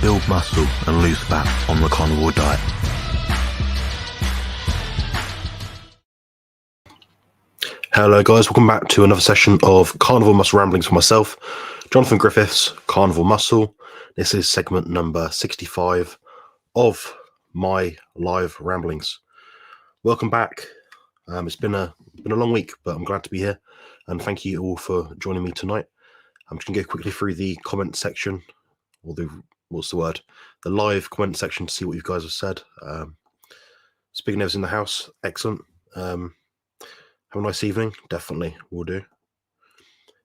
build muscle and lose fat on the carnivore diet. Hello guys, welcome back to another session of Carnivore Muscle Ramblings for myself, Jonathan Griffiths, Carnivore Muscle. This is segment number 65 of my live ramblings. Welcome back. It's been a long week, but I'm glad to be here, and thank you all for joining me tonight. I'm just going to go quickly through the comment section, or the live comment section to see what you guys have said. Speaking of in the house, excellent. Have a nice evening. Definitely will do.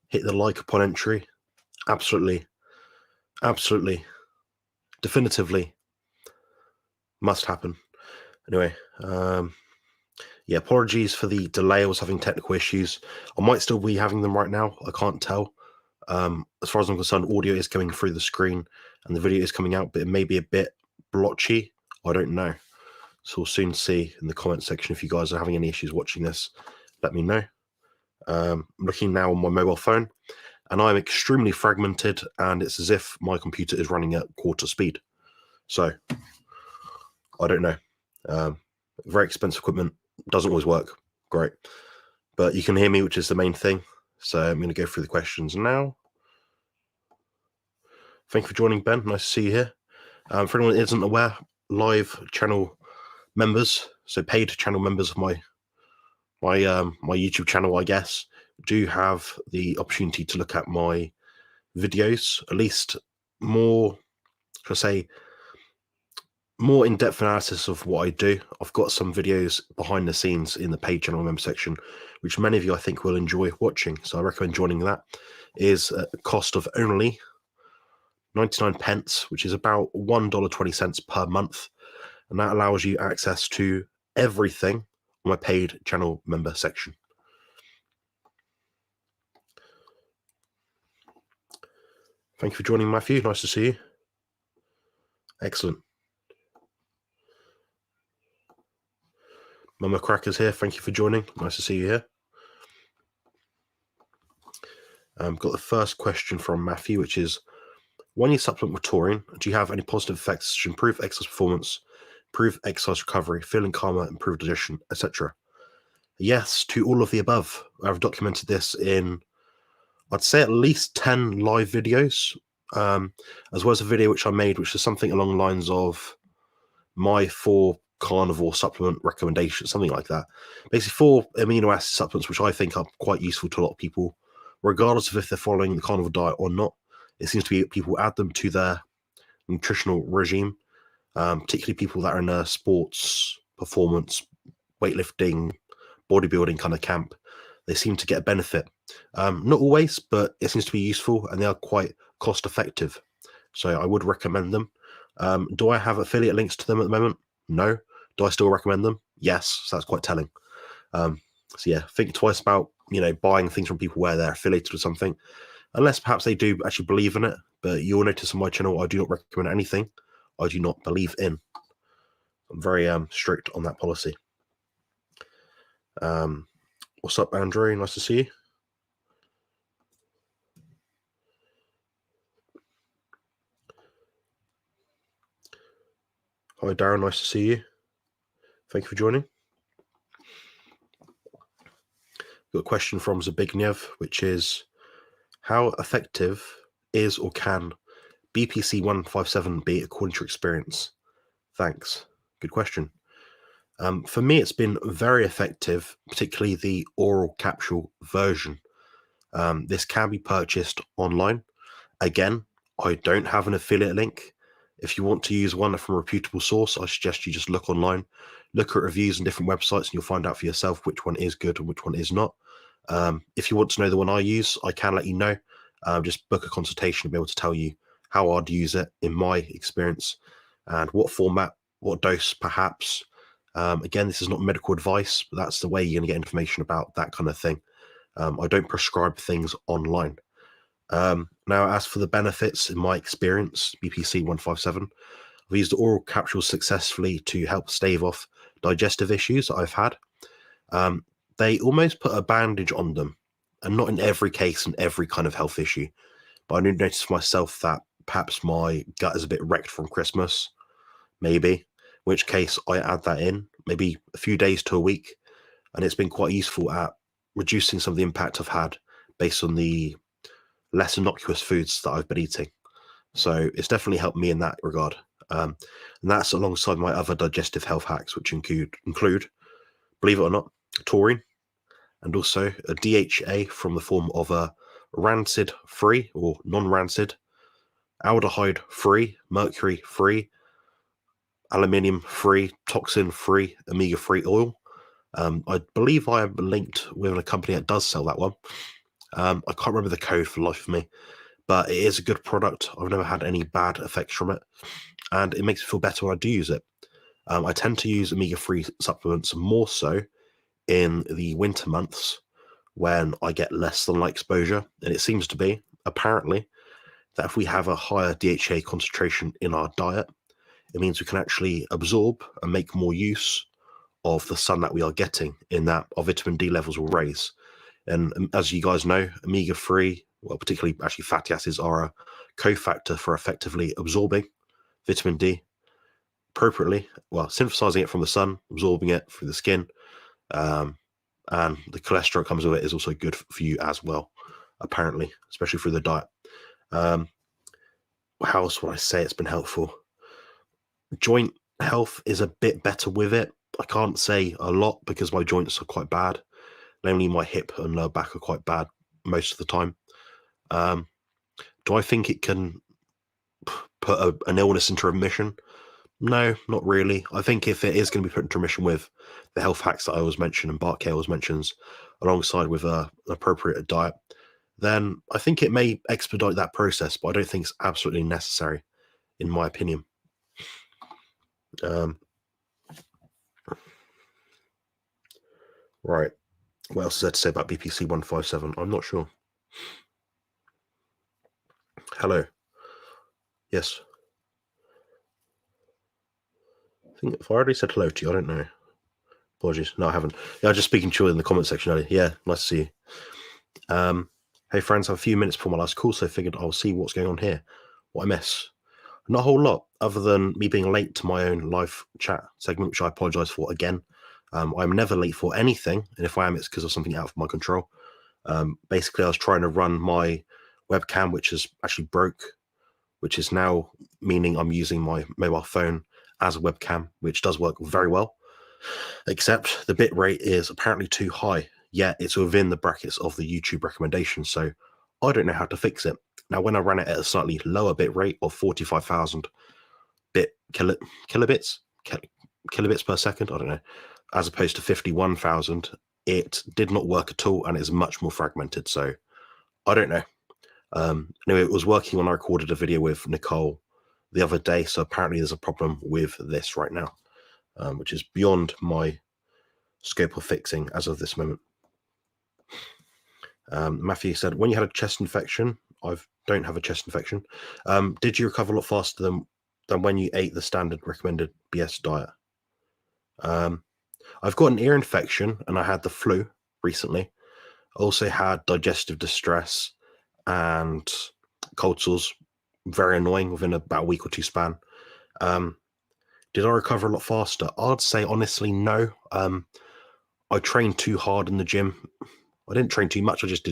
Hit the like upon entry. Absolutely, definitively must happen. Anyway, yeah, apologies for the delay. I was having technical issues. I might still be having them right now. I can't tell. As far as I'm concerned, audio is coming through the screen and the video is coming out, but it may be a bit blotchy. I don't know. So we'll soon see in the comment section. If you guys are having any issues watching this, let me know. I'm looking now on my mobile phone, and I'm extremely fragmented, and it's as if my computer is running at quarter speed. So I don't know. Very expensive equipment, doesn't always work. Great. But you can hear me, which is the main thing. So I'm going to go through the questions now. Thank you for joining, Ben. Nice to see you here. For anyone that isn't aware, live channel members, so paid channel members of my YouTube channel, I guess, do have the opportunity to look at my videos, at least more, should I say, more in-depth analysis of what I do. I've got some videos behind the scenes in the paid channel member section, which many of you I think will enjoy watching. So I recommend joining that. It is a cost of only 99 pence, which is about $1.20 per month. And that allows you access to everything on my paid channel member section. Thank you for joining, Matthew. Nice to see you. Excellent. Mama Cracker's here. Thank you for joining. Nice to see you here. Got the first question from Matthew, which is, when you supplement with taurine, do you have any positive effects to improve exercise performance, improve exercise recovery, feeling calmer, improve digestion, etc.? Yes, to all of the above. I've documented this in, I'd say, at least 10 live videos, as well as a video which I made, which is something along the lines of my 4 carnivore supplement recommendations, something like that. Basically 4 amino acid supplements, which I think are quite useful to a lot of people, regardless of if they're following the carnivore diet or not. It seems to be people add them to their nutritional regime, particularly people that are in a sports, performance, weightlifting, bodybuilding kind of camp. They seem to get a benefit. Not always, but it seems to be useful, and they are quite cost effective. So I would recommend them. Do I have affiliate links to them at the moment? No. Do I still recommend them? Yes. So that's quite telling. So yeah, think twice about, buying things from people where they're affiliated with something, unless perhaps they do actually believe in it. But you'll notice on my channel, I do not recommend anything I do not believe in. I'm very strict on that policy. What's up, Andrew? Nice to see you. Hi, Darren. Nice to see you. Thank you for joining. Got a question from Zabigniew, which is, how effective is or can BPC 157 be according to your experience? Thanks. Good question. For me, it's been very effective, particularly the oral capsule version. This can be purchased online. Again, I don't have an affiliate link. If you want to use one from a reputable source, I suggest you just look online, look at reviews on different websites, and you'll find out for yourself which one is good and which one is not. If you want to know the one I use, I can let you know. Just book a consultation and be able to tell you how I'd use it in my experience and what format, what dose perhaps. Again, this is not medical advice, but that's the way you're going to get information about that kind of thing. I don't prescribe things online. Now, as for the benefits, in my experience, BPC 157, I've used oral capsules successfully to help stave off digestive issues that I've had. They almost put a bandage on them, and not in every case and every kind of health issue, but I noticed for myself that perhaps my gut is a bit wrecked from Christmas, maybe, in which case I add that in, maybe a few days to a week, and it's been quite useful at reducing some of the impact I've had based on the less innocuous foods that I've been eating. So it's definitely helped me in that regard. And that's alongside my other digestive health hacks, which include, believe it or not, taurine, and also a DHA from the form of a rancid-free or non-rancid, aldehyde-free, mercury-free, aluminium-free, toxin-free, omega-3 oil. I believe I am linked with a company that does sell that one. I can't remember the code for the life of me, but it is a good product. I've never had any bad effects from it, and it makes me feel better when I do use it. I tend to use omega-3 supplements more so in the winter months when I get less sunlight exposure, and it seems to be, apparently, that if we have a higher DHA concentration in our diet, it means we can actually absorb and make more use of the sun that we are getting, in that our vitamin D levels will raise. And as you guys know, omega-3, well, particularly actually fatty acids, are a cofactor for effectively absorbing vitamin D appropriately, well, synthesizing it from the sun, absorbing it through the skin, and the cholesterol that comes with it is also good for you as well, apparently, especially through the diet. How else would I say it's been helpful? Joint health is a bit better with it. I can't say a lot because my joints are quite bad. Namely, my hip and lower back are quite bad most of the time. Do I think it can put an illness into remission? No, not really. I think if it is going to be put into remission with the health hacks that I always mention and Bart K always mentions, alongside with an appropriate diet, then I think it may expedite that process, but I don't think it's absolutely necessary, in my opinion. Right. What else is there to say about BPC 157? I'm not sure. Hello. Yes. I think if I already said hello to you, I don't know. Apologies. No, I haven't. Yeah, I was just speaking to you in the comment section earlier. Yeah, nice to see you. Hey, friends, I have a few minutes before my last call, so I figured I'll see what's going on here. What I miss? Not a whole lot, other than me being late to my own live chat segment, which I apologize for again. I'm never late for anything, and if I am, it's because of something out of my control. Basically, I was trying to run my webcam, which is actually broke, which is now meaning I'm using my mobile phone as a webcam, which does work very well, except the bit rate is apparently too high, yet it's within the brackets of the YouTube recommendation, so I don't know how to fix it. Now, when I ran it at a slightly lower bit rate of 45,000 kilobits per second, I don't know, as opposed to 51,000, it did not work at all, and it's much more fragmented, so I don't know. Anyway, it was working when I recorded a video with Nicole the other day, so apparently there's a problem with this right now, which is beyond my scope of fixing as of this moment. Matthew said, when you had a chest infection, I don't have a chest infection, did you recover a lot faster than when you ate the standard recommended BS diet? I've got an ear infection and I had the flu recently. I also had digestive distress and cold sores, very annoying, within about a week or two span. Did I recover a lot faster? I'd say honestly no. I trained too hard in the gym. I didn't train too much. I just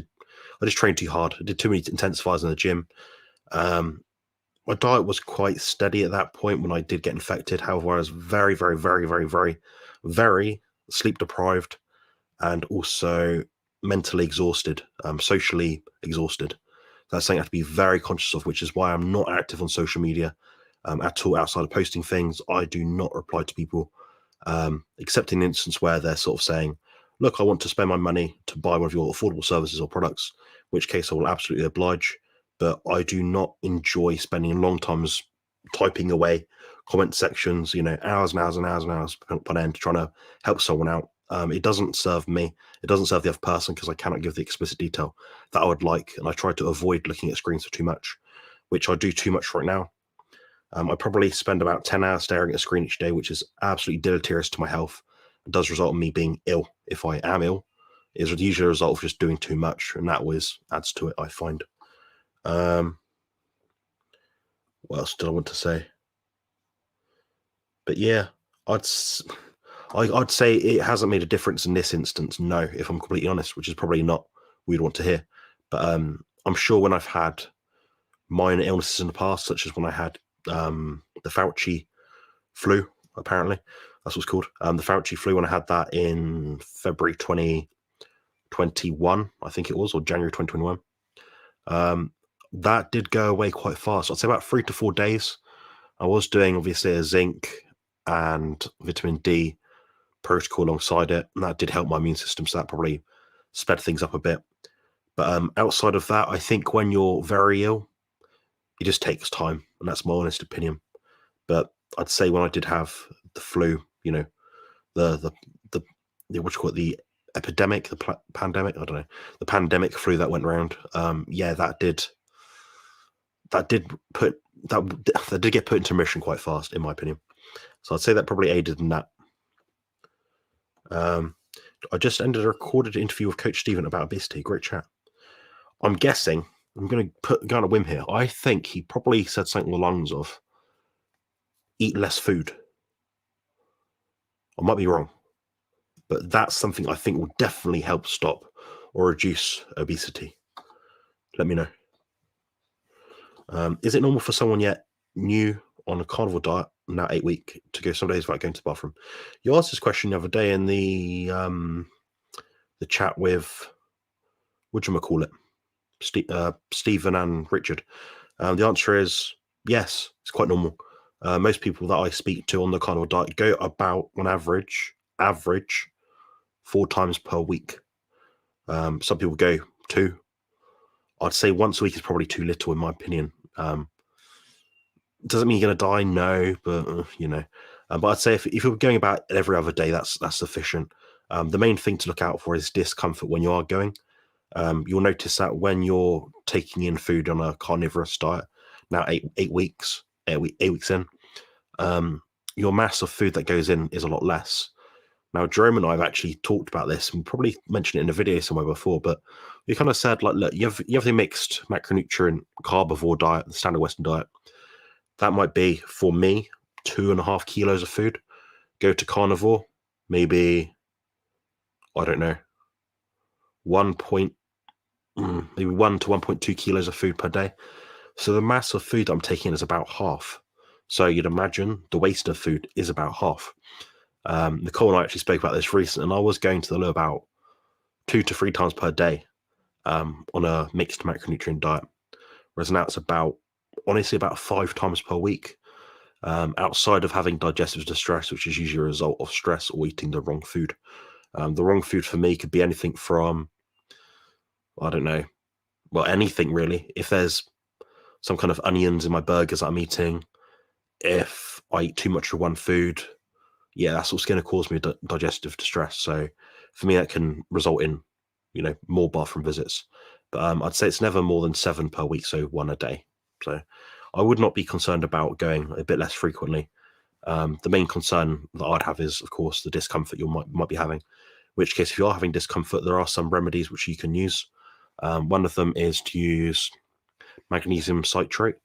trained too hard. I did too many intensifiers in the gym. My diet was quite steady at that point when I did get infected. However, I was very, very, very, very, very, very sleep deprived, and also mentally exhausted, socially exhausted. That's something I have to be very conscious of, which is why I'm not active on social media at all outside of posting things. I do not reply to people, except in the instance where they're sort of saying, look, I want to spend my money to buy one of your affordable services or products, in which case I will absolutely oblige. But I do not enjoy spending long times typing away comment sections, hours and hours and hours and hours on end trying to help someone out. It doesn't serve me. It doesn't serve the other person because I cannot give the explicit detail that I would like. And I try to avoid looking at screens for too much, which I do too much right now. I probably spend about 10 hours staring at a screen each day, which is absolutely deleterious to my health. It does result in me being ill. If I am ill, it is usually a result of just doing too much. And that always adds to it, I find. What else did I want to say? But yeah, I'd say it hasn't made a difference in this instance. No, if I'm completely honest, which is probably not what you'd want to hear. But I'm sure when I've had minor illnesses in the past, such as when I had the Fauci flu, apparently that's what's called, the Fauci flu, when I had that in February 2021, I think it was, or January 2021. That did go away quite fast. I'd say about 3 to 4 days. I was doing obviously a zinc and vitamin D protocol alongside it, and that did help my immune system, so that probably sped things up a bit. But outside of that, I think when you're very ill, it just takes time, and that's my honest opinion. But I'd say when I did have the flu, you know, the what you call it, the epidemic, the pandemic, I don't know, the pandemic flu that went around. Yeah, that did get put into remission quite fast, in my opinion. So I'd say that probably aided in that. I just ended a recorded interview with Coach Stephen about obesity. Great chat. I'm guessing, I'm going to go on a whim here. I think he probably said something along the lines of eat less food. I might be wrong, but that's something I think will definitely help stop or reduce obesity. Let me know. Is it normal for someone yet new on a carnivore diet, now 8 week, to go some days without going to the bathroom? You asked this question the other day in the chat with, whatchamacallit, Stephen and Richard. The answer is yes, it's quite normal. Most people that I speak to on the carnivore diet go about, on average 4 times per week. Some people go 2. I'd say once a week is probably too little, in my opinion. Doesn't mean you're going to die, no, but you know. But I'd say if you're going about every other day, that's sufficient. The main thing to look out for is discomfort when you are going. You'll notice that when you're taking in food on a carnivorous diet, now 8 weeks in, your mass of food that goes in is a lot less. Now, Jerome and I have actually talked about this, and probably mentioned it in a video somewhere before, but we kind of said, like, look, you have the mixed macronutrient carnivore diet, the standard Western diet. That might be, for me, 2.5 kilos of food. Go to carnivore, maybe, I don't know, maybe 1 to 1.2 kilos of food per day. So the mass of food I'm taking is about half. So you'd imagine the waste of food is about half. Nicole and I actually spoke about this recently, and I was going to the loo about 2 to 3 times per day on a mixed macronutrient diet, whereas now it's honestly about 5 times per week, outside of having digestive distress, which is usually a result of stress or eating the wrong food. The wrong food for me could be anything from, I don't know, well, anything really. If there's some kind of onions in my burgers that I'm eating, if I eat too much of one food, yeah, that's what's going to cause me digestive distress. So for me, that can result in, more bathroom visits. But I'd say it's never more than 7 per week, so 1 a day. So I would not be concerned about going a bit less frequently. The main concern that I'd have is, of course, the discomfort you might be having. In which case, if you are having discomfort, there are some remedies which you can use. One of them is to use magnesium citrate.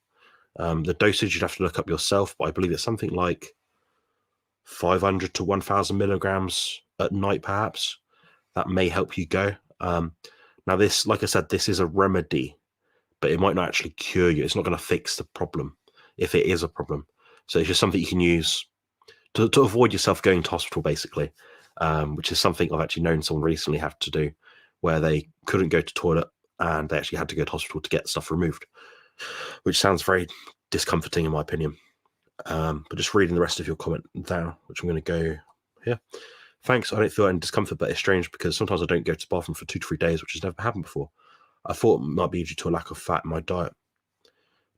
The dosage you'd have to look up yourself, but I believe it's something like 500 to 1,000 milligrams at night, perhaps. That may help you go. Now, this, like I said, this is a remedy, but it might not actually cure you. It's not going to fix the problem if it is a problem. So it's just something you can use to avoid yourself going to hospital, basically, which is something I've actually known someone recently have to do, where they couldn't go to toilet and they actually had to go to hospital to get stuff removed, which sounds very discomforting in my opinion. But just reading the rest of your comment now, which I'm going to go here. Thanks. I don't feel any discomfort, but it's strange because sometimes I don't go to the bathroom for 2 to 3 days, which has never happened before. I thought it might be due to a lack of fat in my diet.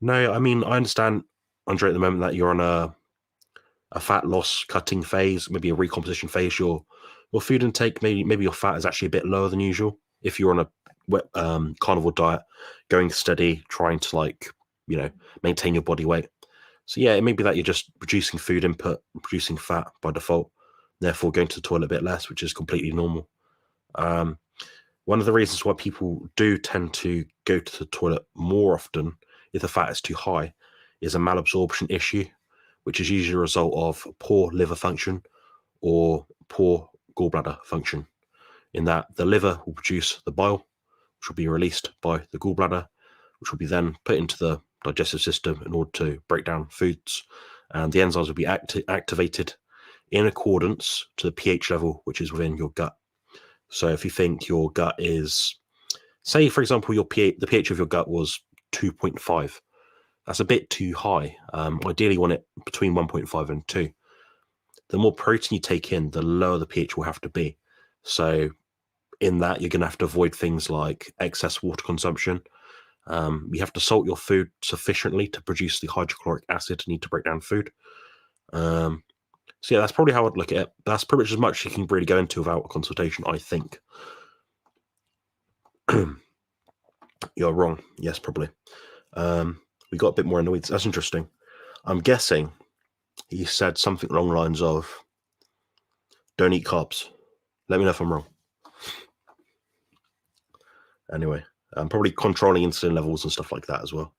No, I mean, I understand, Andre, at the moment that you're on a fat loss cutting phase, maybe a recomposition phase. Your food intake, maybe your fat is actually a bit lower than usual. If you're on a carnivore diet, going steady, trying to maintain your body weight. So yeah, it may be that you're just reducing food input, reducing fat by default, therefore going to the toilet a bit less, which is completely normal. One of the reasons why people do tend to go to the toilet more often if the fat is too high is a malabsorption issue, which is usually a result of poor liver function or poor gallbladder function, in that the liver will produce the bile, which will be released by the gallbladder, which will be then put into the digestive system in order to break down foods, and the enzymes will be activated in accordance to the pH level which is within your gut. So if you think your gut is, say for example, the pH of your gut was 2.5, that's a bit too high. Ideally you want it between 1.5 and 2. The more protein you take in, the lower the pH will have to be. So in that, you're going to have to avoid things like excess water consumption. You have to salt your food sufficiently to produce the hydrochloric acid needed to break down food. So yeah, that's probably how I'd look at it. That's pretty much as much you can really go into without a consultation, I think. You're wrong. Yes, probably. We got a bit more in the weeds. That's interesting. I'm guessing he said something along the lines of, don't eat carbs. Let me know if I'm wrong. Anyway, probably controlling insulin levels and stuff like that as well.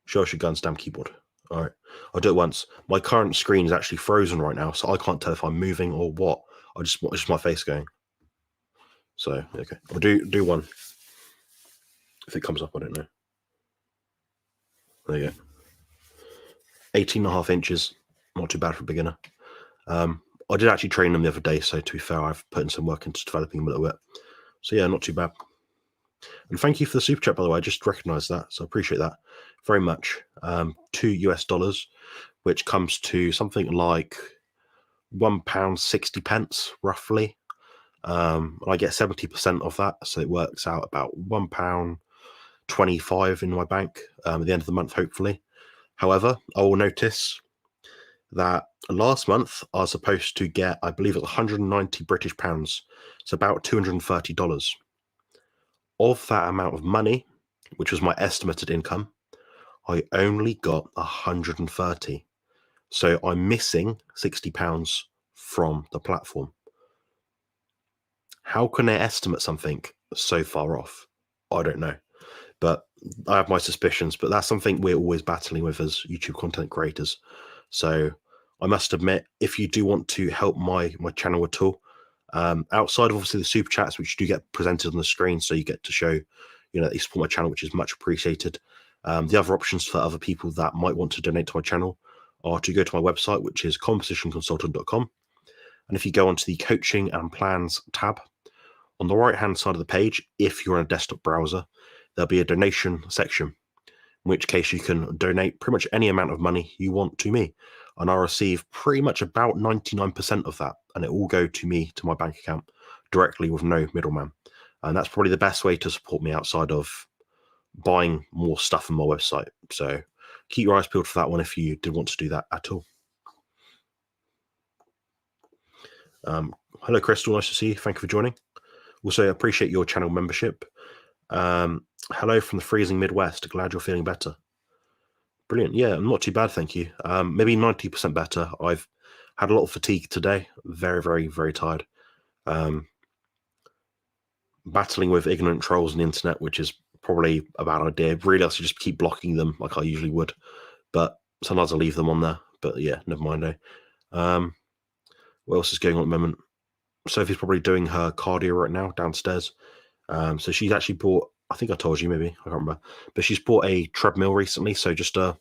Show us your guns, damn keyboard. All right, I'll do it once. My current screen is actually frozen right now, so I can't tell if I'm moving or what. It's just my face going. So, okay, I'll do one. If it comes up, I don't know. There you go. 18.5 inches, not too bad for a beginner. I did actually train them the other day, so to be fair, I've put in some work into developing them a little bit. So yeah, not too bad. And thank you for the super chat, by the way. I just recognised that, so I appreciate that very much. $2, which comes to something like £1.60 roughly. And I get 70% of that, so it works out about £1.25 in my bank at the end of the month, hopefully. However, I will notice that last month I was supposed to get, I believe it was 190 British pounds, so about $230. Of that amount of money, which was my estimated income, I only got 130. So I'm missing £60 from the platform. How can they estimate something so far off? I don't know. But I have my suspicions, but that's something we're always battling with as YouTube content creators. So I must admit, if you do want to help my channel at all, outside of obviously the super chats, which do get presented on the screen, so you get to show, that you support my channel, which is much appreciated. The other options for other people that might want to donate to my channel are to go to my website, which is compositionconsultant.com. And if you go onto the coaching and plans tab, on the right hand side of the page, if you're in a desktop browser, there'll be a donation section, in which case you can donate pretty much any amount of money you want to me. And I'll receive pretty much about 99% of that. And it will go to me, to my bank account, directly with no middleman. And that's probably the best way to support me outside of buying more stuff on my website. So keep your eyes peeled for that one if you did want to do that at all. Hello, Crystal. Nice to see you. Thank you for joining. Also, appreciate your channel membership. Hello from the freezing Midwest. Glad you're feeling better. Brilliant. Yeah, not too bad, thank you. Maybe 90% better. I've had a lot of fatigue today. Very, very, very tired. Battling with ignorant trolls on the internet, which is probably a bad idea. Really, I should just keep blocking them like I usually would. But sometimes I leave them on there. But yeah, never mind. What else is going on at the moment? Sophie's probably doing her cardio right now downstairs. So she's actually bought, I think I told you, maybe, I can't remember, but she's bought a treadmill recently. So just like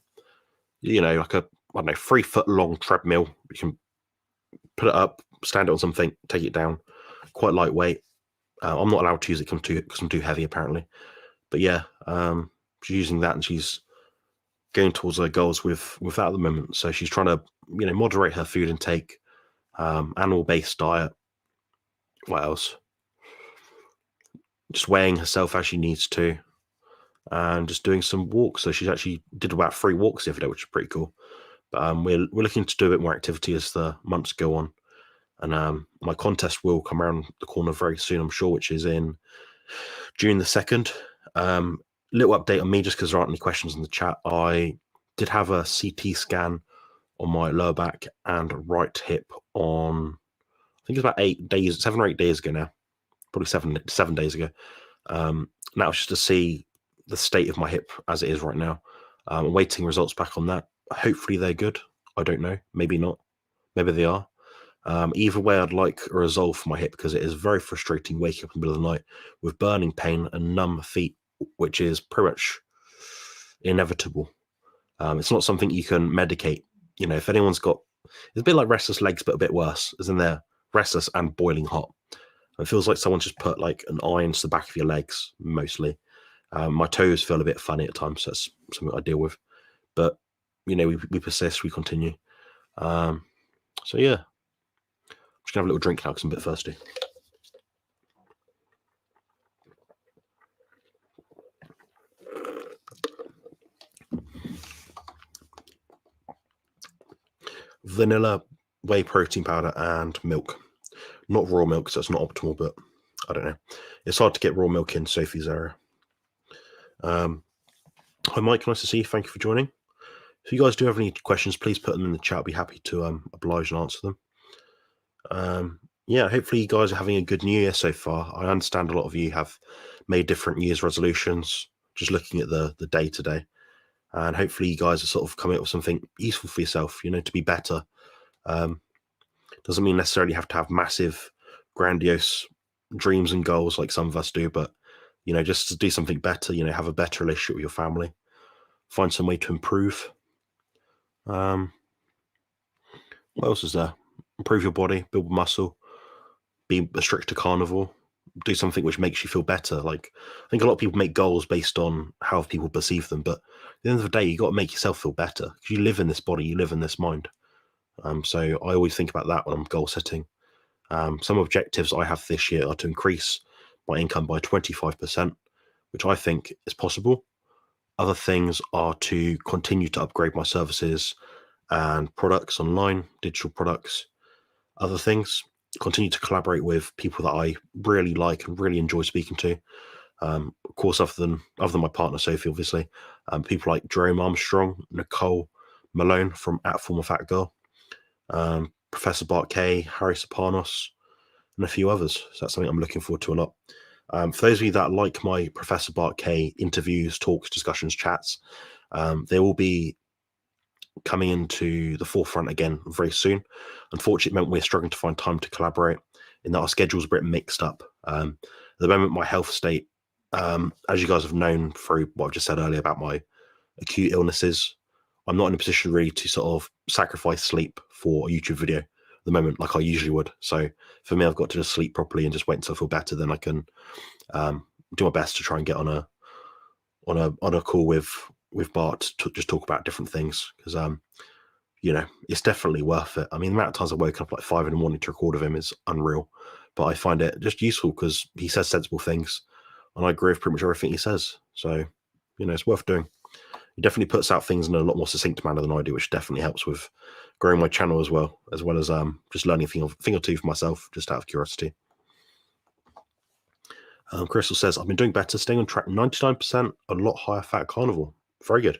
a, 3-foot long treadmill. You can put it up, stand it on something, take it down. Quite lightweight. I'm not allowed to use it because I'm too heavy, apparently. But yeah, she's using that and she's going towards her goals with that at the moment. So she's trying to, moderate her food intake, animal-based diet. What else? Just weighing herself as she needs to, and just doing some walks. So she's actually did about 3 walks the other day, which is pretty cool. But we're looking to do a bit more activity as the months go on. And my contest will come around the corner very soon, I'm sure, which is in June the 2nd. Little update on me, just because there aren't any questions in the chat. I did have a CT scan on my lower back and right hip on, I think it's about 7 or 8 days ago now. Probably 7 days ago. That was just to see the state of my hip as it is right now. I'm waiting results back on that. Hopefully they're good. I don't know. Maybe not. Maybe they are. Either way, I'd like a resolve for my hip, because it is very frustrating waking up in the middle of the night with burning pain and numb feet, which is pretty much inevitable. It's not something you can medicate. If anyone's got, it's a bit like restless legs, but a bit worse, as in they're restless and boiling hot. It feels like someone just put like an iron to the back of your legs, mostly. My toes feel a bit funny at times, so that's something I deal with. But, we persist, we continue. So yeah, I'm just going to have a little drink now because I'm a bit thirsty. Vanilla, whey protein powder, and milk. Not raw milk, so it's not optimal, but I don't know. It's hard to get raw milk in Sophie's area. Hi, Mike. Nice to see you. Thank you for joining. If you guys do have any questions, please put them in the chat. I'll be happy to oblige and answer them. Yeah, hopefully you guys are having a good New Year so far. I understand a lot of you have made different New Year's resolutions, just looking at the day to day. And hopefully you guys are sort of coming up with something useful for yourself, to be better. Doesn't mean necessarily have to have massive, grandiose dreams and goals like some of us do, but, just to do something better, have a better relationship with your family, find some way to improve. What else is there? Improve your body, build muscle, be a stricter carnivore, do something which makes you feel better. Like, I think a lot of people make goals based on how people perceive them, but at the end of the day, you got to make yourself feel better, because you live in this body, you live in this mind. So I always think about that when I'm goal setting. Some objectives I have this year are to increase my income by 25%, which I think is possible. Other things are to continue to upgrade my services and products online, digital products. Other things, continue to collaborate with people that I really like and really enjoy speaking to. Of course, other than my partner Sophie, obviously, people like Jerome Armstrong, Nicole Malone from At Former Fat Girl, Professor Bart Kay, Harry Sopanos, and a few others. So that's something I'm looking forward to a lot. For those of you that like my Professor Bart Kay interviews, talks, discussions, chats, they will be coming into the forefront again very soon. Unfortunately, it meant we're struggling to find time to collaborate, in that our schedules are a bit mixed up. At the moment, my health state, as you guys have known through what I've just said earlier about my acute illnesses, I'm not in a position really to sort of sacrifice sleep for a YouTube video at the moment like I usually would. So for me, I've got to just sleep properly and just wait until I feel better. Then I can do my best to try and get on a call with Bart to just talk about different things, because it's definitely worth it. I mean, the amount of times I woke up like 5 a.m. to record with him is unreal, but I find it just useful because he says sensible things and I agree with pretty much everything he says. So it's worth doing. He definitely puts out things in a lot more succinct manner than I do, which definitely helps with growing my channel as well as just learning a thing or two for myself, just out of curiosity. Crystal says, I've been doing better, staying on track 99%, a lot higher fat carnivore. Very good.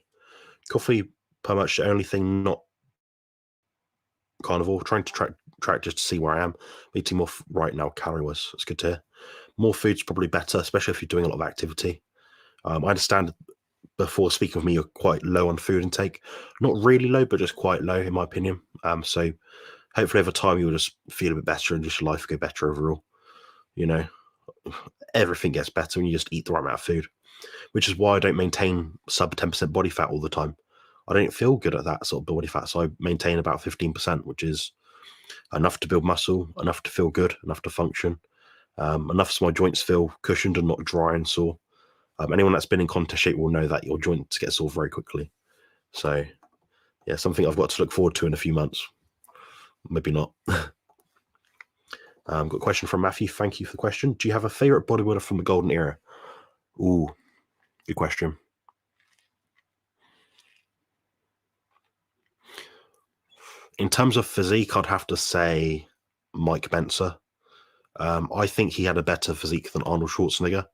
Coffee, per much the only thing not carnivore. Trying to track just to see where I am. Eating more right now, calorie-wise. It's good to hear. More food's probably better, especially if you're doing a lot of activity. I understand before speaking with me, you're quite low on food intake. Not really low, but just quite low, in my opinion. So hopefully over time, you'll just feel a bit better and just your life will go better overall. Everything gets better when you just eat the right amount of food, which is why I don't maintain sub 10% body fat all the time. I don't feel good at that sort of body fat, so I maintain about 15%, which is enough to build muscle, enough to feel good, enough to function, enough so my joints feel cushioned and not dry and sore. Anyone that's been in contest shape will know that your joints get sore very quickly. So, yeah, something I've got to look forward to in a few months. Maybe not. Got a question from Matthew. Thank you for the question. Do you have a favorite bodybuilder from the golden era? Ooh, good question. In terms of physique, I'd have to say Mike Benser. I think he had a better physique than Arnold Schwarzenegger,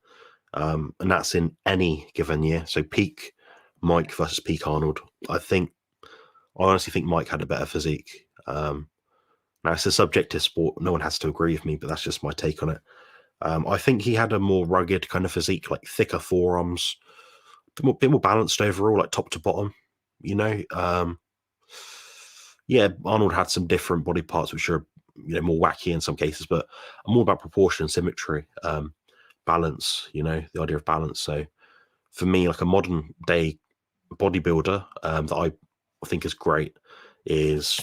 and that's in any given year. So peak Mike versus peak Arnold. I honestly think Mike had a better physique. Now, it's a subjective sport. No one has to agree with me, but that's just my take on it. I think he had a more rugged kind of physique, like thicker forearms, bit more balanced overall, like top to bottom. You know, yeah, Arnold had some different body parts which are more wacky in some cases, but I'm more about proportion and symmetry, balance. The idea of balance. So for me, like a modern day bodybuilder that I think is great is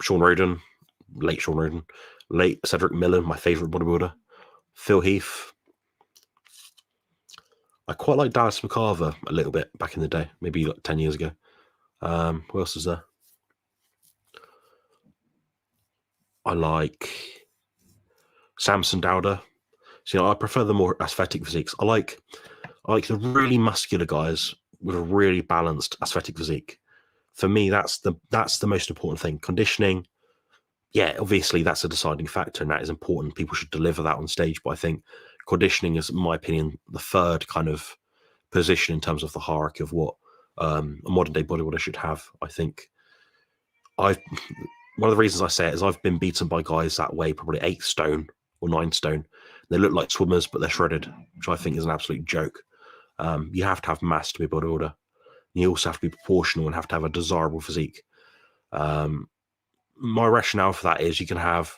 Sean Roden, late Sean Roden, late Cedric Millen, my favorite bodybuilder, Phil Heath. I quite like Dallas McCarver a little bit back in the day, maybe like 10 years ago. Who else is there? I like Samson Dowder. So I prefer the more aesthetic physiques. I like the really muscular guys with a really balanced aesthetic physique. For me, that's the most important thing. Conditioning, yeah, obviously that's a deciding factor, and that is important. People should deliver that on stage. But I think conditioning is, in my opinion, the third kind of position in terms of the hierarchy of what a modern day bodybuilder should have. I think one of the reasons I say it is I've been beaten by guys that weigh probably 8 stone or 9 stone. They look like swimmers, but they're shredded, which I think is an absolute joke. You have to have mass to be a bodybuilder. You also have to be proportional and have to have a desirable physique. My rationale for that is you can have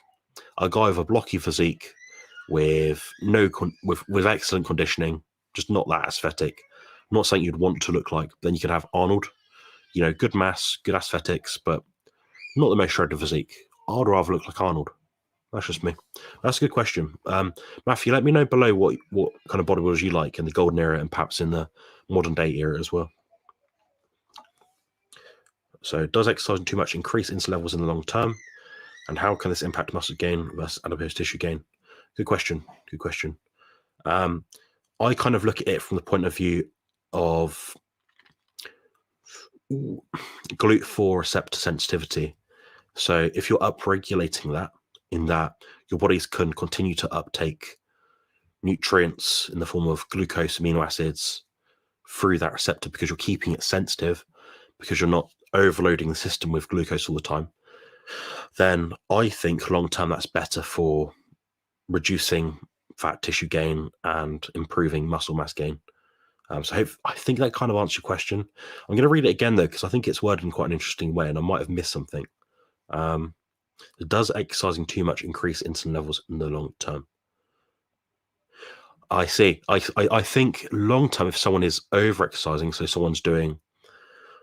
a guy with a blocky physique with with excellent conditioning, just not that aesthetic, not something you'd want to look like. Then you could have Arnold, good mass, good aesthetics, but not the most shredded physique. I'd rather look like Arnold. That's just me. That's a good question. Matthew, let me know below what kind of bodybuilders you like in the golden era and perhaps in the modern day era as well. So does exercising too much increase insulin levels in the long term? And how can this impact muscle gain versus adipose tissue gain? Good question. Good question. I kind of look at it from the point of view of GLUT4 receptor sensitivity. So if you're upregulating that, in that your bodies can continue to uptake nutrients in the form of glucose, amino acids through that receptor because you're keeping it sensitive, because you're not overloading the system with glucose all the time, then I think long term that's better for reducing fat tissue gain and improving muscle mass gain. So I think that kind of answers your question. I'm going to read it again though, because I think it's worded in quite an interesting way and I might have missed something. Does exercising too much increase insulin levels in the long term? I see. I think long term, if someone is over exercising, so someone's doing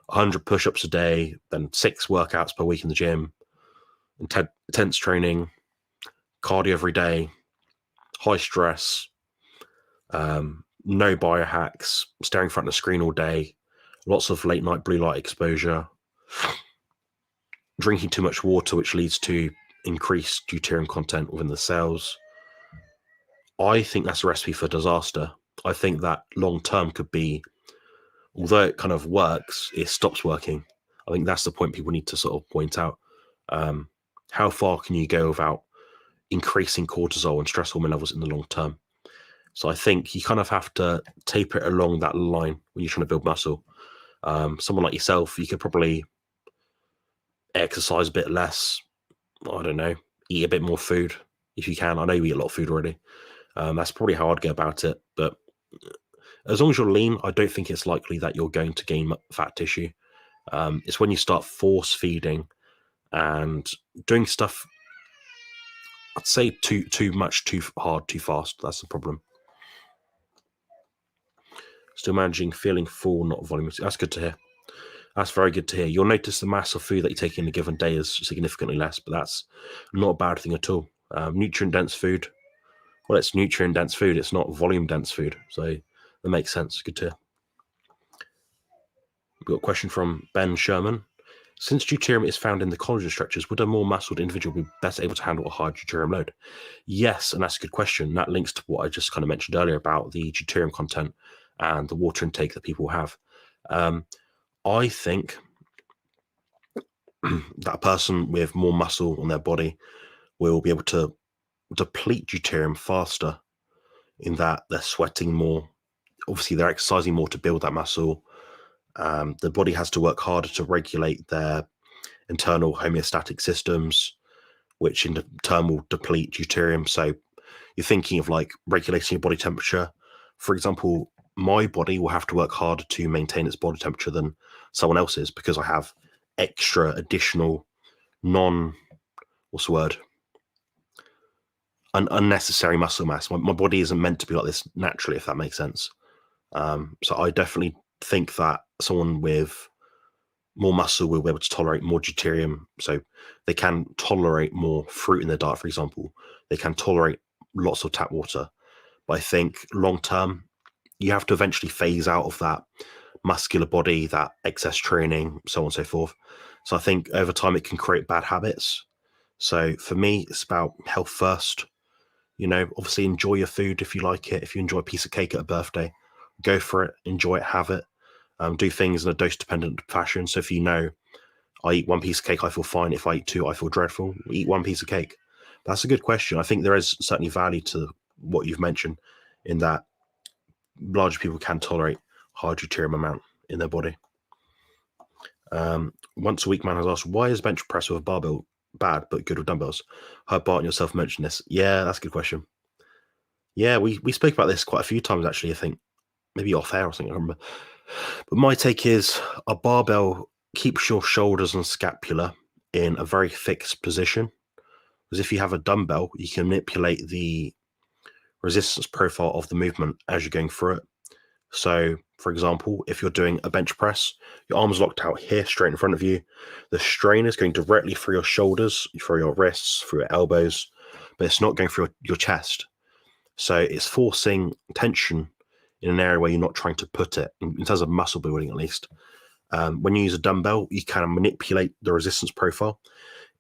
100 push-ups a day, then 6 workouts per week in the gym, intense training, cardio every day, high stress, no biohacks, staring in front of the screen all day, lots of late night blue light exposure, drinking too much water, which leads to increased deuterium content within the cells. I think that's a recipe for disaster. I think that long term could be, although it kind of works, it stops working. I think that's the point people need to sort of point out. How far can you go without increasing cortisol and stress hormone levels in the long term? So I think you kind of have to taper it along that line when you're trying to build muscle. Someone like yourself, you could probably exercise a bit less. I don't know, eat a bit more food if you can. I know you eat a lot of food already. That's probably how I'd go about it. But as long as you're lean, I don't think it's likely that you're going to gain fat tissue. It's when you start force feeding and doing stuff, I'd say too much, too hard, too fast. That's the problem. Still managing feeling full, not volume. That's good to hear. That's very good to hear. You'll notice the mass of food that you take in a given day is significantly less, but that's not a bad thing at all. Nutrient-dense food. Well, it's nutrient-dense food. It's not volume-dense food. So that makes sense. Good to hear. We've got a question from Ben Sherman. Since deuterium is found in the collagen structures, would a more muscled individual be better able to handle a high deuterium load? Yes, and that's a good question. That links to what I just kind of mentioned earlier about the deuterium content and the water intake that people have. I think that a person with more muscle on their body will be able to deplete deuterium faster in that they're sweating more. Obviously, they're exercising more to build that muscle. The body has to work harder to regulate their internal homeostatic systems, which in turn will deplete deuterium. So you're thinking of like regulating your body temperature. For example, my body will have to work harder to maintain its body temperature than someone else's, because I have extra additional unnecessary muscle mass. My body isn't meant to be like this naturally, if that makes sense. So I definitely think that someone with more muscle will be able to tolerate more deuterium. So they can tolerate more fruit in their diet, for example. They can tolerate lots of tap water. But I think long term, you have to eventually phase out of that muscular body, that excess training, so on and so forth. So I think over time it can create bad habits. So for me, it's about health first. Obviously enjoy your food if you like it. If you enjoy a piece of cake at a birthday, go for it, enjoy it, have it. Do things in a dose-dependent fashion. So if I eat one piece of cake, I feel fine. If I eat two, I feel dreadful. Eat one piece of cake. That's a good question. I think there is certainly value to what you've mentioned, in that larger people can tolerate high deuterium amount in their body. Once a week man has asked, why is bench press with a barbell bad but good with dumbbells? Heard Bart and yourself mention this. Yeah, that's a good question. Yeah, we spoke about this quite a few times, actually. I think maybe off air or something, I remember. But my take is, a barbell keeps your shoulders and scapula in a very fixed position. Because if you have a dumbbell, you can manipulate the resistance profile of the movement as you're going through it. So, for example, if you're doing a bench press, your arm's locked out here, straight in front of you. The strain is going directly through your shoulders, through your wrists, through your elbows, but it's not going through your chest. So it's forcing tension in an area where you're not trying to put it, in terms of muscle building at least. When you use a dumbbell, you kind of manipulate the resistance profile.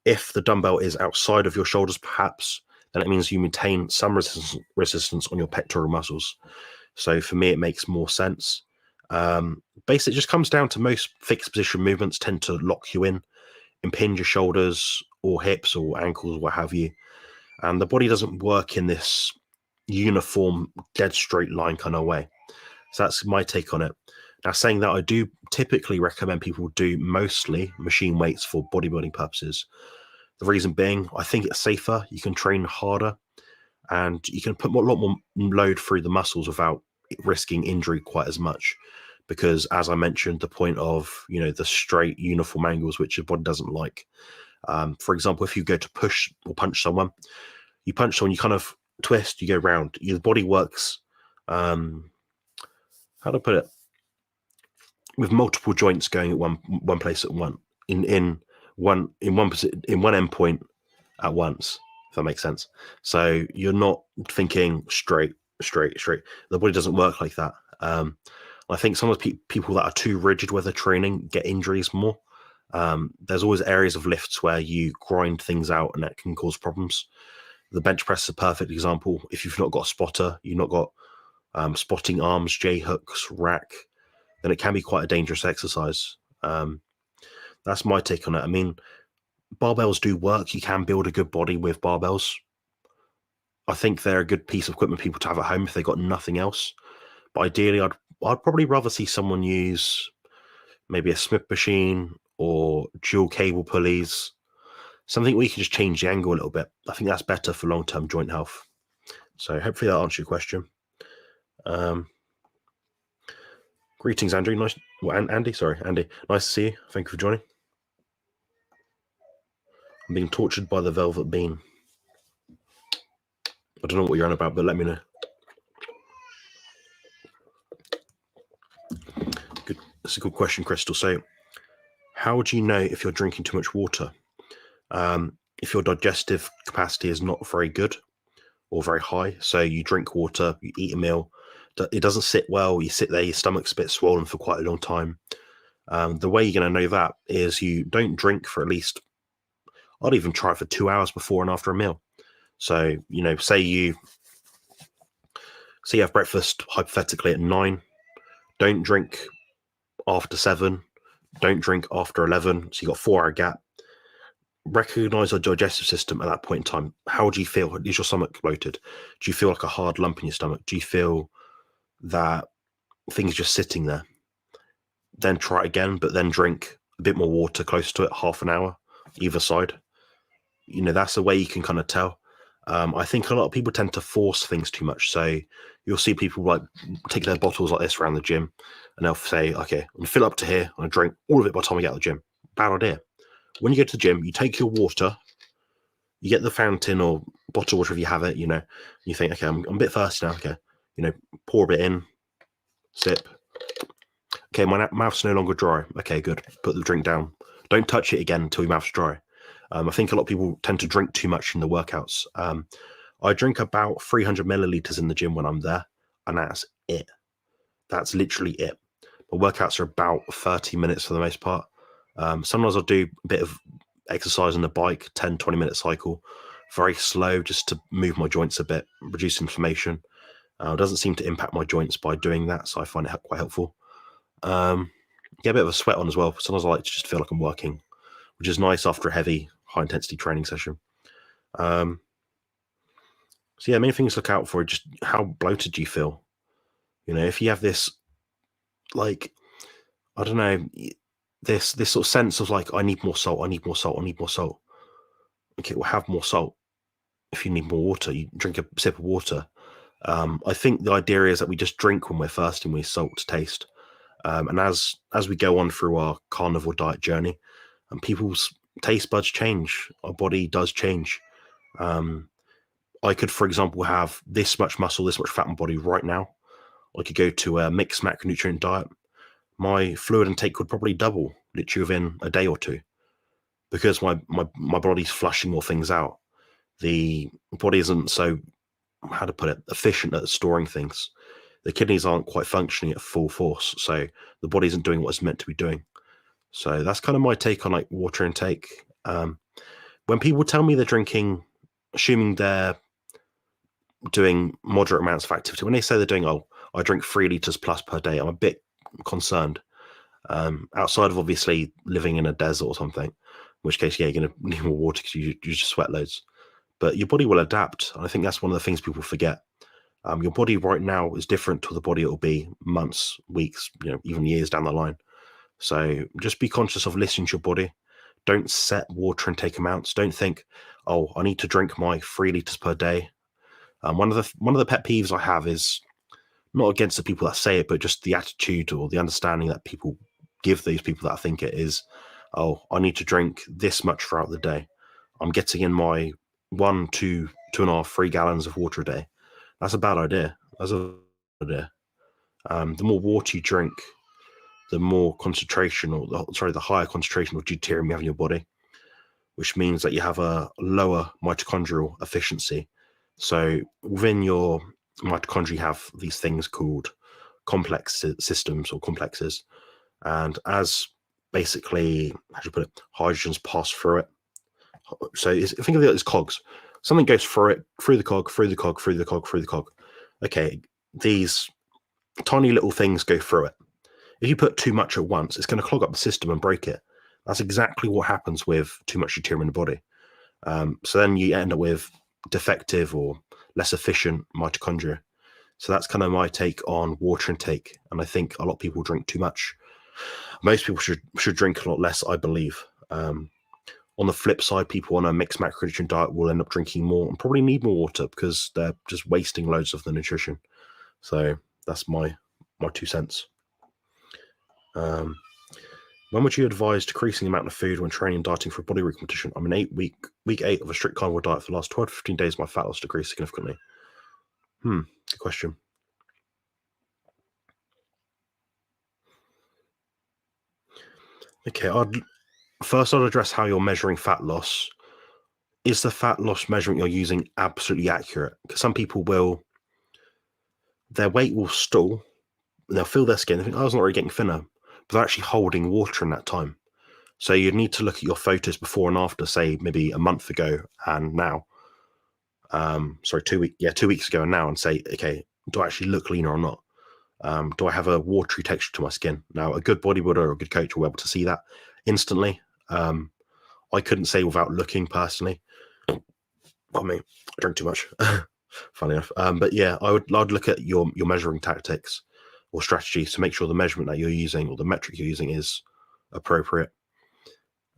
If the dumbbell is outside of your shoulders, perhaps, then it means you maintain some resistance on your pectoral muscles. So for me, it makes more sense. Basically, it just comes down to most fixed position movements tend to lock you in, impinge your shoulders or hips or ankles, what have you. And the body doesn't work in this uniform, dead straight line kind of way. So that's my take on it. Now, saying that, I do typically recommend people do mostly machine weights for bodybuilding purposes. The reason being, I think it's safer. You can train harder, and you can put a lot more load through the muscles without risking injury quite as much. Because, as I mentioned, the point of the straight uniform angles, which your body doesn't like. For example, if you go to push or punch someone, you kind of twist, you go round. Your body works. How do I put it? With multiple joints going at one place at one in one endpoint at once, if that makes sense. So you're not thinking straight. The body doesn't work like that. I think some of the people that are too rigid where they're training get injuries more. There's always areas of lifts where you grind things out, and that can cause problems. The bench press is a perfect example. If you've not got a spotter, you've not got spotting arms, J hooks, rack, then it can be quite a dangerous exercise. That's my take on it. I mean, barbells do work. You can build a good body with barbells. I think they're a good piece of equipment people to have at home if they've got nothing else. But ideally, I'd probably rather see someone use maybe a Smith machine or dual cable pulleys, something where you can just change the angle a little bit. I think that's better for long-term joint health. So hopefully that answers your question. Greetings, Andrew. Andy. Nice to see you. Thank you for joining. I'm being tortured by the velvet bean. I don't know what you're on about, but let me know. Good. That's a good question, Crystal. So, how would you know if you're drinking too much water? If your digestive capacity is not very good or very high, so you drink water, you eat a meal, it doesn't sit well, you sit there, your stomach's a bit swollen for quite a long time. The way you're going to know that is you don't drink for at least, I'd even try it for 2 hours before and after a meal. So, say you have breakfast hypothetically at 9, don't drink after 7, don't drink after 11, so you've got a 4-hour gap. Recognize your digestive system at that point in time. How do you feel? Is your stomach bloated? Do you feel like a hard lump in your stomach? Do you feel that things just sitting there? Then try it again, but then drink a bit more water close to it, half an hour either side. That's the way you can kind of tell. I think a lot of people tend to force things too much. So you'll see people like take their bottles like this around the gym, and they'll say, "Okay, I'm gonna fill up to here. I'm gonna drink all of it by the time I get out of the gym." Bad idea. When you go to the gym, you take your water, you get the fountain or bottle water if you have it. You think, "Okay, I'm a bit thirsty now." Okay, pour a bit in, sip. Okay, my mouth's no longer dry. Okay, good. Put the drink down. Don't touch it again until your mouth's dry. I think a lot of people tend to drink too much in the workouts. I drink about 300 milliliters in the gym when I'm there, and that's it. That's literally it. My workouts are about 30 minutes for the most part. Sometimes I'll do a bit of exercise on the bike, 10, 20-minute cycle, very slow just to move my joints a bit, reduce inflammation. It doesn't seem to impact my joints by doing that, so I find it quite helpful. Get a bit of a sweat on as well. Sometimes I like to just feel like I'm working, which is nice after a heavy, high-intensity training session. So yeah, main things to look out for are just how bloated do you feel. If you have this, like, I don't know, this sort of sense of like, I need more salt, I need more salt, I need more salt. Okay, well, have more salt. If you need more water, you drink a sip of water. I think the idea is that we just drink when we're thirsty and we salt to taste. And as we go on through our carnivore diet journey, and people's taste buds change, our body does change. I could, for example, have this much muscle, this much fat in my body right now. I could go to a mixed macronutrient diet. My fluid intake would probably double literally within a day or two, because my body's flushing more things out. The body isn't so, how to put it, efficient at storing things. The kidneys aren't quite functioning at full force, so the body isn't doing what it's meant to be doing. So that's kind of my take on like water intake. When people tell me they're drinking, assuming they're doing moderate amounts of activity, when they say they're doing, I drink 3 liters plus per day, I'm a bit concerned. Outside of obviously living in a desert or something, in which case, yeah, you're going to need more water because you just sweat loads. But your body will adapt. And I think that's one of the things people forget. Your body right now is different to the body it will be months, weeks, even years down the line. So just be conscious of listening to your body. Don't set water intake amounts. Don't think, oh, I need to drink my 3 liters per day. One of the pet peeves I have is not against the people that say it, but just the attitude or the understanding that people give these people that think it is, oh, I need to drink this much throughout the day. I'm getting in my 1, 2, 2.5, 3 gallons of water a day. That's a bad idea. That's a bad idea. The more water you drink, the more concentration, the higher concentration of deuterium you have in your body, which means that you have a lower mitochondrial efficiency. So within your mitochondria, you have these things called complex systems or complexes. And as basically, how do you put it, hydrogens pass through it. So think of it as cogs. Something goes through it, through the cog, through the cog, through the cog, through the cog. Okay, these tiny little things go through it. If you put too much at once, it's going to clog up the system and break it. That's exactly what happens with too much deuterium in the body. So then you end up with defective or less efficient mitochondria. So that's kind of my take on water intake. And I think a lot of people drink too much. Most people should drink a lot less, I believe. On the flip side, people on a mixed macronutrient diet will end up drinking more and probably need more water because they're just wasting loads of the nutrition. So that's my 2 cents. When would you advise decreasing the amount of food when training and dieting for a body weight competition? I'm in week 8 of a strict carnivore diet. For the last 12 to 15 days, my fat loss decreased significantly. Good question. Okay, I'd address how you're measuring fat loss. Is the fat loss measurement you're using absolutely accurate? Because some people their weight will stall, and they'll feel their skin, they think, I was not really getting thinner, but they're actually holding water in that time. So you'd need to look at your photos before and after, say maybe a month ago and now. 2 weeks ago and now, and say, okay, do I actually look leaner or not? Do I have a watery texture to my skin? Now, a good bodybuilder or a good coach will be able to see that instantly. I couldn't say without looking personally. I mean, I drink too much, funny enough. But yeah, I'd look at your measuring tactics or strategies to make sure the measurement that you're using or the metric you're using is appropriate.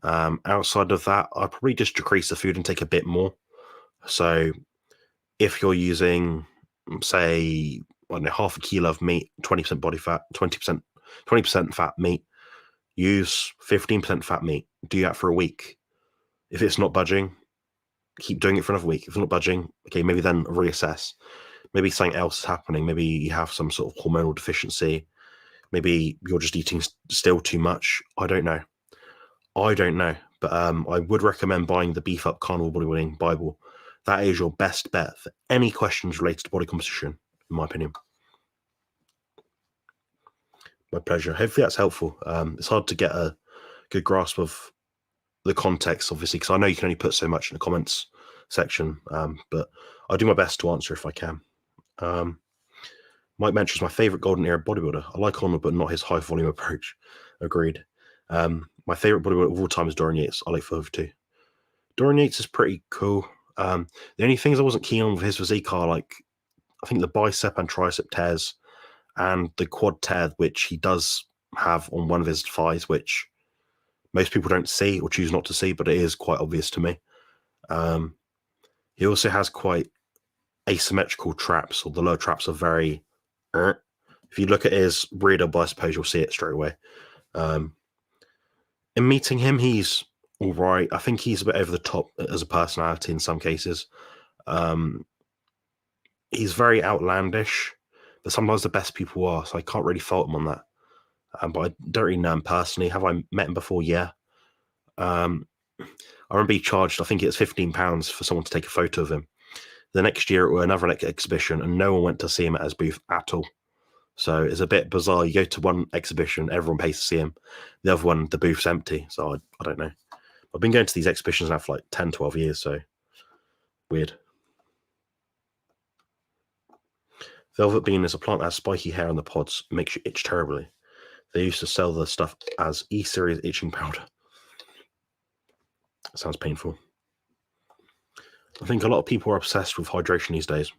Outside of that, I'd probably just decrease the food intake a bit more. So if you're using, say, I don't know, half a kilo of meat, 20% body fat, 20% fat meat, use 15% fat meat. Do that for a week. If it's not budging, keep doing it for another week. If it's not budging, okay, maybe then reassess. Maybe something else is happening. Maybe you have some sort of hormonal deficiency. Maybe you're just eating still too much. I don't know. But I would recommend buying the Beef Up Carnivore Bodybuilding Bible. That is your best bet for any questions related to body composition, in my opinion. My pleasure. Hopefully that's helpful. It's hard to get a good grasp of the context, obviously, because I know you can only put so much in the comments section, but I'll do my best to answer if I can. Mike mentions my favorite golden era bodybuilder. I like Arnold, but not his high volume approach. Agreed. My favorite bodybuilder of all time is Dorian Yates. I like Fulver too. Dorian Yates is pretty cool. The only things I wasn't keen on with his physique are, like, I think the bicep and tricep tears and the quad tear, which he does have on one of his thighs, which most people don't see or choose not to see, but it is quite obvious to me. He also has quite asymmetrical traps, or the lower traps are very... If you look at his rear delts, I suppose you'll see it straight away. In meeting him, he's all right. I think he's a bit over the top as a personality in some cases. He's very outlandish, but sometimes the best people are, so I can't really fault him on that. But I don't really know him personally. Have I met him before? Yeah. I remember he charged, I think it was £15 for someone to take a photo of him. The next year, it was another exhibition, and no one went to see him at his booth at all. So it's a bit bizarre. You go to one exhibition, everyone pays to see him. The other one, the booth's empty. So I don't know. I've been going to these exhibitions now for like 10, 12 years, so weird. Velvet bean is a plant that has spiky hair on the pods, makes you itch terribly. They used to sell the stuff as E-series itching powder. That sounds painful. I think a lot of people are obsessed with hydration these days.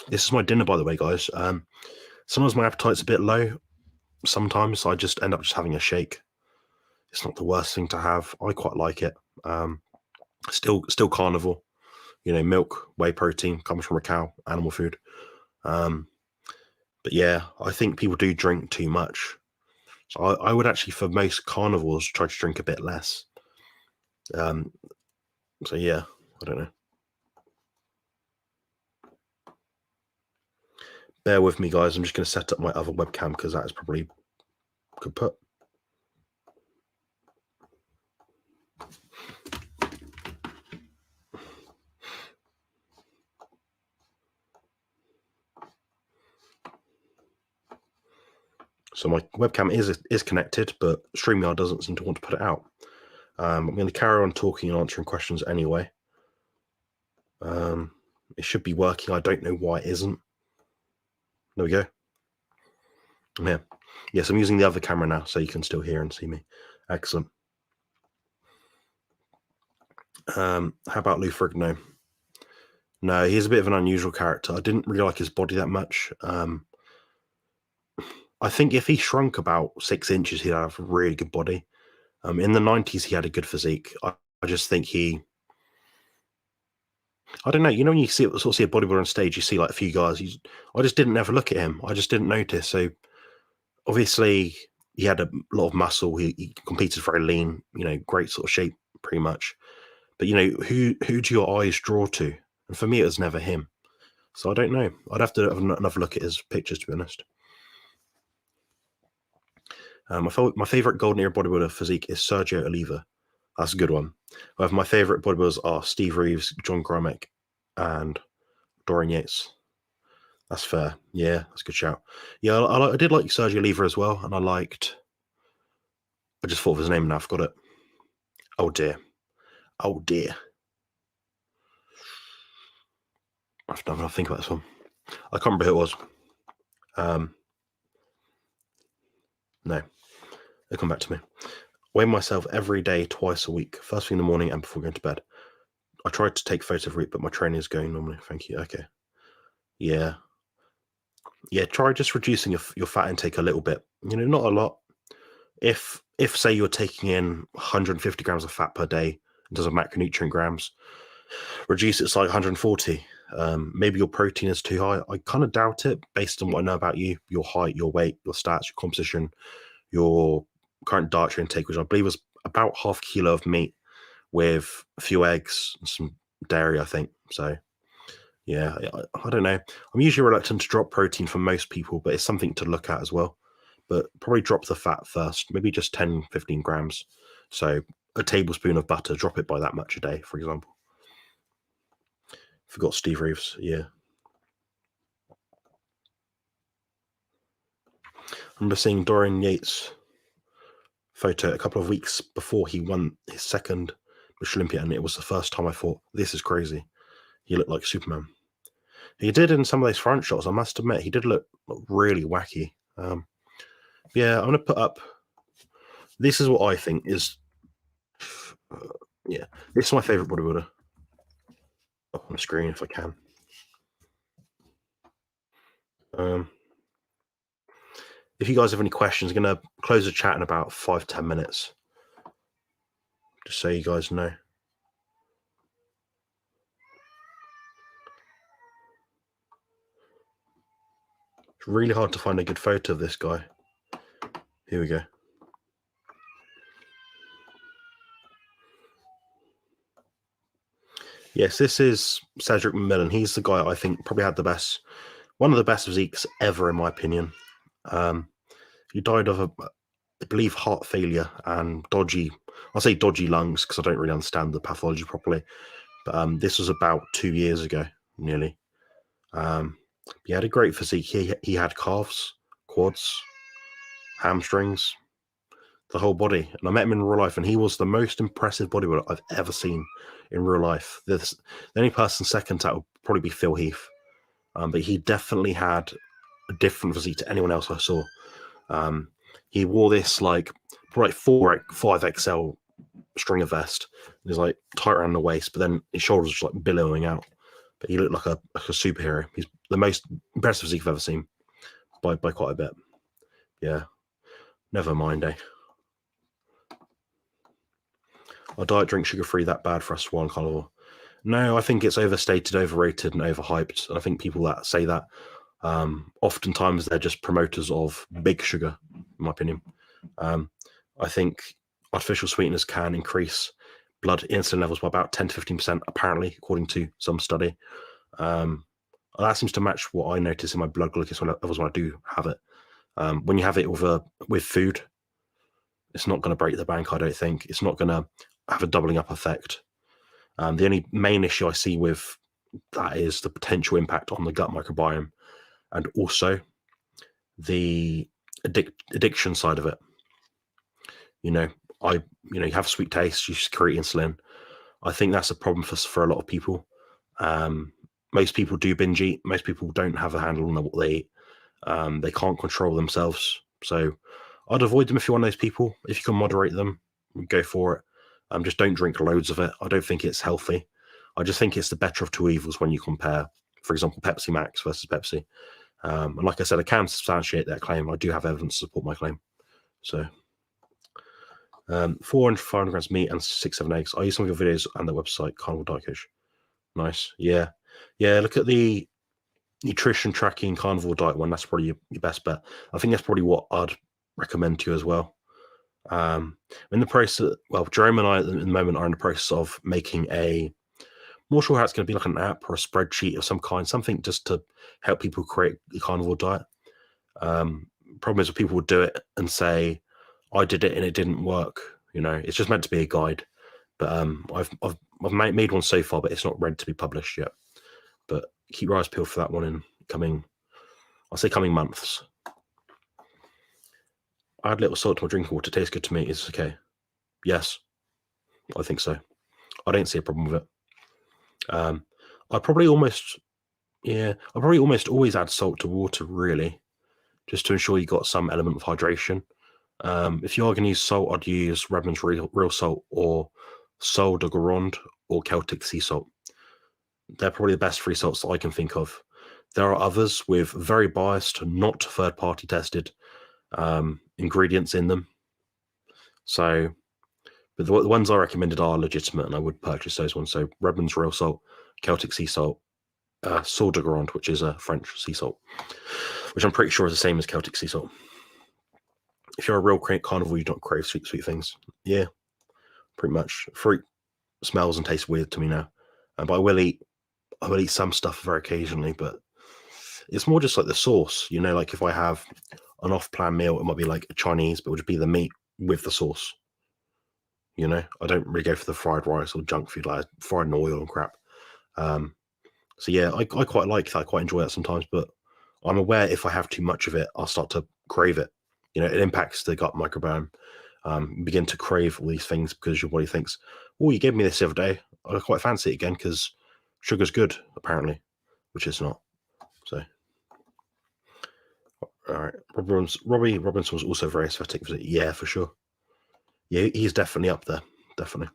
This is my dinner, by the way, guys. Sometimes my appetite's a bit low. Sometimes I just end up just having a shake. It's not the worst thing to have. I quite like it. Still carnivore. You know, milk, whey protein comes from a cow, animal food. But yeah, I think people do drink too much. So I would actually, for most carnivores, try to drink a bit less. So yeah, I don't know. Bear with me, guys. I'm just going to set up my other webcam because that is probably good put. So my webcam is connected, but StreamYard doesn't seem to want to put it out. I'm going to carry on talking and answering questions anyway. It should be working. I don't know why it isn't. There we go. Yeah. Yes, I'm using the other camera now, so you can still hear and see me. Excellent. How about Lou Ferrigno? No, he's a bit of an unusual character. I didn't really like his body that much. I think if he shrunk about 6 inches, he'd have a really good body. In the 90s, he had a good physique. I just think I don't know. You know, when you see a bodybuilder on stage, you see like a few guys. I just didn't ever look at him. I just didn't notice. So obviously, he had a lot of muscle. He competed very lean. You know, great sort of shape, pretty much. But you know, who do your eyes draw to? And for me, it was never him. So I don't know. I'd have to have another look at his pictures, to be honest. My favorite golden era bodybuilder physique is Sergio Oliva. That's a good one. However, my favorite bodybuilders are Steve Reeves, John Gromick, and Dorian Yates. That's fair. Yeah, that's a good shout. Yeah, I did like Sergio Oliva as well, and I just thought of his name now. I forgot it. Oh dear. I have to think about this one. I can't remember who it was. No, it'll come back to me. Weigh myself every day, twice a week, first thing in the morning and before going to bed. I tried to take photos of it, but my training is going normally. Thank you. Okay. Yeah. Try just reducing your fat intake a little bit. You know, not a lot. If say you're taking in 150 grams of fat per day in terms of macronutrient grams, reduce it to like 140. Maybe your protein is too high. I kind of doubt it based on what I know about you, your height, your weight, your stats, your composition, your current dietary intake, which I believe was about half a kilo of meat with a few eggs and some dairy, I think. So yeah, I don't know. I'm usually reluctant to drop protein for most people, but it's something to look at as well. But probably drop the fat first, maybe just 10, 15 grams. So a tablespoon of butter, drop it by that much a day, for example. Forgot Steve Reeves, yeah. I remember seeing Dorian Yates' photo a couple of weeks before he won his second British Olympia, and it was the first time I thought, this is crazy. He looked like Superman. He did in some of those front shots, I must admit, he did look really wacky. Yeah, I'm going to put up, this is what I think is, yeah, this is my favourite bodybuilder. Up on the screen if I can. If you guys have any questions, I'm going to close the chat in about 5-10 minutes. Just so you guys know. It's really hard to find a good photo of this guy. Here we go. Yes, this is Cedric McMillan. He's the guy I think probably had the best, one of the best physiques ever, in my opinion. He died of, I believe, heart failure and dodgy, I'll say dodgy lungs because I don't really understand the pathology properly. But this was about 2 years ago, nearly. He had a great physique. He had calves, quads, hamstrings, the whole body. And I met him in real life, and he was the most impressive bodybuilder I've ever seen in real life. The only person second to that would probably be Phil Heath. But he definitely had a different physique to anyone else I saw. He wore this like probably 5XL stringer vest. It was like tight around the waist, but then his shoulders were just like billowing out. But he looked like a superhero. He's the most impressive physique I've ever seen by quite a bit. Yeah, never mind, eh? Our diet drink sugar-free that bad for us while carnivore? No, I think it's overstated, overrated, and overhyped. And I think people that say that, oftentimes they're just promoters of big sugar, in my opinion. I think artificial sweeteners can increase blood insulin levels by about 10 to 15%, apparently, according to some study. That seems to match what I notice in my blood glucose levels when I do have it. When you have it with food, it's not going to break the bank, I don't think. It's not going to have a doubling up effect. The only main issue I see with that is the potential impact on the gut microbiome and also the addiction side of it. You have a sweet taste, you secrete insulin. I think that's a problem for a lot of people. Most people do binge eat. Most people don't have a handle on what they eat. They can't control themselves. So I'd avoid them if you're one of those people. If you can moderate them, go for it. Just don't drink loads of it. I don't think it's healthy. I just think it's the better of two evils when you compare, for example, Pepsi Max versus Pepsi. And like I said, I can substantiate that claim. I do have evidence to support my claim. So 400, 500 grams meat and 6-7 eggs. I use some of your videos and the website, Carnivore Diet Coach. Nice. Yeah. Look at the nutrition tracking carnivore diet one. That's probably your best bet. I think that's probably what I'd recommend to you as well. In the process, Jerome and I at the moment are in the process of making I'm not sure how it's going to be, like an app or a spreadsheet of some kind, something just to help people create a carnivore diet. Problem is, people would do it and say, I did it and it didn't work. It's just meant to be a guide. But I've made one so far, but it's not ready to be published yet. But keep your eyes peeled for that one in coming months. Add little salt to my drinking water. Tastes good to me. Is okay. Yes, I think so. I don't see a problem with it. I probably almost always add salt to water, really, just to ensure you got some element of hydration. If you are going to use salt, I'd use Redmond's real salt or Sol de Gironde or Celtic sea salt. They're probably the best free salts that I can think of. There are others with very biased, not third-party tested ingredients in them. So But the ones I recommended are legitimate, and I would purchase those ones. So Redmond's Real Salt, Celtic Sea Salt, Saut de Garand, which is a French sea salt, which I'm pretty sure is the same as Celtic Sea Salt. If you're a real carnivore, you don't crave sweet things. Yeah, pretty much. Fruit smells and tastes weird to me now, but I will eat some stuff very occasionally. But it's more just like the sauce, you know. Like if I have an off-plan meal, it might be like a Chinese, but it would be the meat with the sauce. You know, I don't really go for the fried rice or junk food like fried in oil and crap. So yeah, I quite like that. I quite enjoy that sometimes, but I'm aware if I have too much of it, I'll start to crave it. You know, it impacts the gut microbiome. Begin to crave all these things because your body thinks, oh, you gave me this the other day. I quite fancy it again because sugar's good, apparently, which it's not. So, all right. Robbie Robinson was also very aesthetic. Yeah, for sure. Yeah, he's definitely up there. Definitely.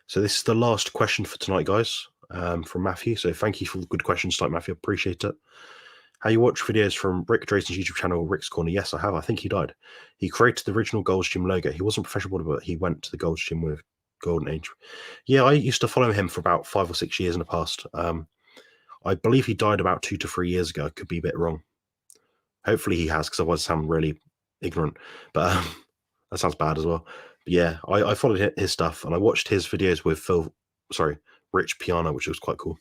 So this is the last question for tonight, guys, from Matthew. So thank you for the good questions tonight, Matthew. Appreciate it. How you watch videos from Rick Drayson's YouTube channel, Rick's Corner? Yes, I have. I think he died. He created the original Gold's Gym logo. He wasn't a professional bodybuilder, but he went to the Gold's Gym with Golden Age. Yeah, I used to follow him for about 5 or 6 years in the past. I believe he died about 2 to 3 years ago. I could be a bit wrong. Hopefully he has, because otherwise I sound really ignorant. But that sounds bad as well. But yeah, I followed his stuff, and I watched his videos with Rich Piano, which was quite cool.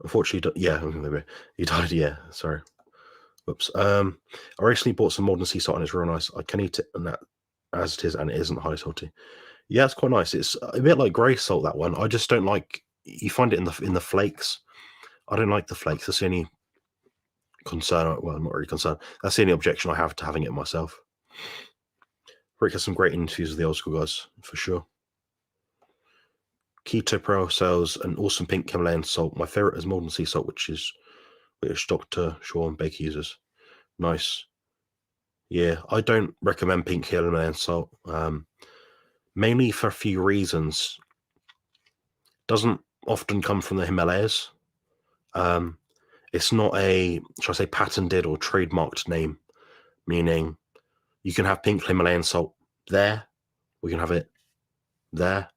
Unfortunately, yeah, he died. Yeah, sorry. Whoops. I recently bought some modern sea salt, and it's real nice. I can eat it, and that as it is, and it isn't high salty. Yeah, it's quite nice. It's a bit like grey salt, that one. I just don't like. You find it in the flakes. I don't like the flakes. That's the only concern. Well, I'm not really concerned. That's the only objection I have to having it myself. Rick has some great interviews with the old school guys, for sure. Keto Pro sells an awesome pink Himalayan salt. My favorite is modern sea salt, which Dr. Sean Baker uses. Nice. Yeah, I don't recommend pink Himalayan salt. Mainly for a few reasons. Doesn't often come from the Himalayas. It's not a, shall I say, patented or trademarked name, meaning you can have pink Himalayan salt there, we can have it there,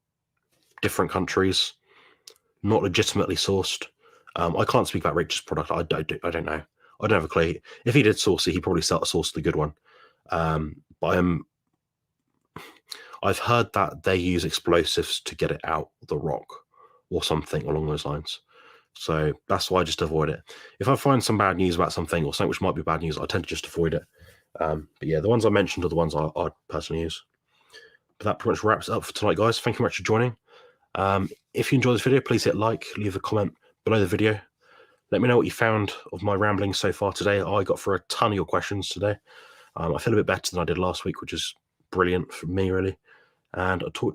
different countries, not legitimately sourced. I can't speak about Rich's product. I don't know. I don't have a clue. If he did source it, he probably sourced the good one. But I've heard that they use explosives to get it out the rock or something along those lines. So that's why I just avoid it. If I find some bad news about something or something which might be bad news, I tend to just avoid it. But yeah, the ones I mentioned are the ones I personally use. But that pretty much wraps it up for tonight, guys. Thank you very much for joining. If you enjoyed this video, please hit like, leave a comment below the video. Let me know what you found of my ramblings so far today. I got through a ton of your questions today. I feel a bit better than I did last week, which is brilliant for me, really. And I'll talk